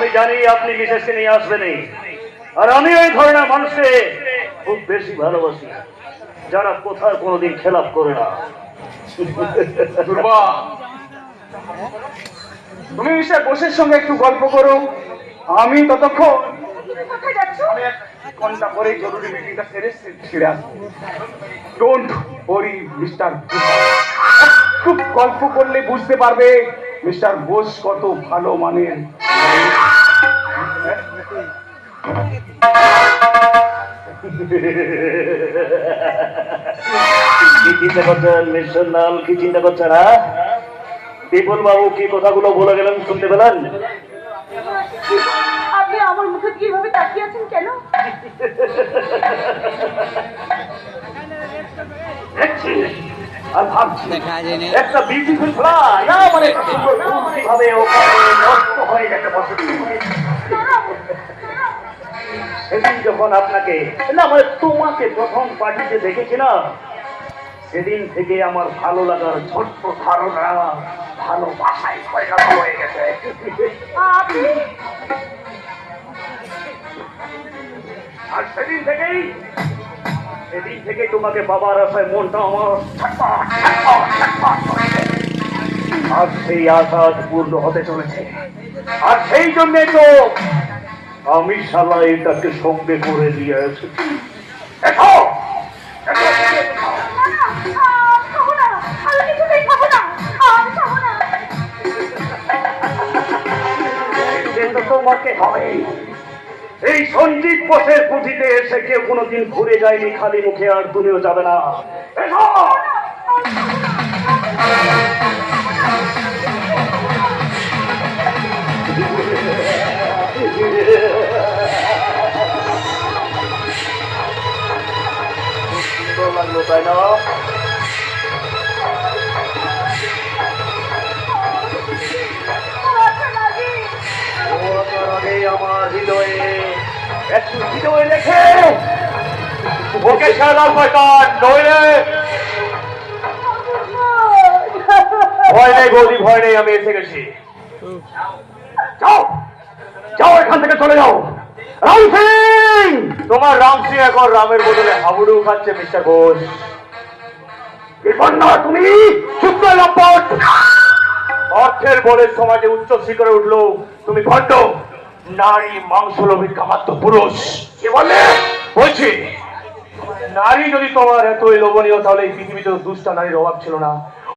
আমি জানি আপনি মিসেসকে নিয়ে আসবেনই, আর আমি ওই ধরনের মানুষকে খুব বেশি ভালোবাসি যারা কোথাও কোনোদিন খেলাপ করে না। দুর্বা, তুমি মিস্টার বোসের সঙ্গে একটু গল্প করো, আমি ততক্ষণ আমি 1 ঘন্টা পরে জরুরি মিটিংটা সেরে ছেড়ে আসবো। ডোন্ট ওরি মিস্টার, খুব গল্প করলে বুঝতে পারবে মিস্টার বোস কত ভালো মানের। কি চিন্তা করছেন মিস্টার লাল, কি চিন্তা করছেন? হ্যাঁ, বিপুল বাবু কি কথাগুলো বলে গেলেন শুনতে পেলেন? আপনি আমার মুখে কিভাবে তাকিয়ে আছেন কেন? আর ভাবছি একটা বিউটিফুল ফ্লাই মানে সুন্দর ফুল কিভাবে ওখানে নষ্ট হয়ে গেছে বসতি। সেদিন যখন আপনাকে না মানে তোমাকে প্রথম পার্টিতে দেখেছিলাম, সেদিন থেকে আমার ভালো লাগার ছোট্ট ধারণা ভালোবাসায় পরিণত হয়ে গেছে। আর সেদিন থেকে তোমাকে বাবার আশায় মনটা আমার আর সেই আশা পূর্ণ হতে চলেছে। আর সেই জন্যে তো আমি শালা এটাকে সঙ্গে করে নিয়ে এসেছি। তোমাকে হবে এই সঞ্জীব বোসের পুঁথিতে এসে কেউ কোনোদিন ঘুরে যায়নি খালি মুখে, আর তুমিও যাবে না। সুন্দর লাগলো তাই না? আমার হৃদয়ে একটু হৃদয় রেখে ওকে সারা শয়তান নইলে ভয় নেই বৌদি, ভয় নেই, আমি এসে গেছি। যাও যাও, এখান থেকে চলে যাও। রাম সিং, তোমার রাম সিং এখন রামের বদলে হাবুডু খাচ্ছে মিস্টার ঘোষ। বিপন্ন তুমি শুক্র লম্পট, অর্থের বলে সমাজে উচ্চ শিখরে উঠলো তুমি ভণ্ড নারী মাংস লোভী কামাত্ম পুরুষ। কি বলে বলছি, নারী যদি তোমার এতই লোভনীয় তাহলে এই পৃথিবীতে দুষ্টা নারীর অভাব ছিল না।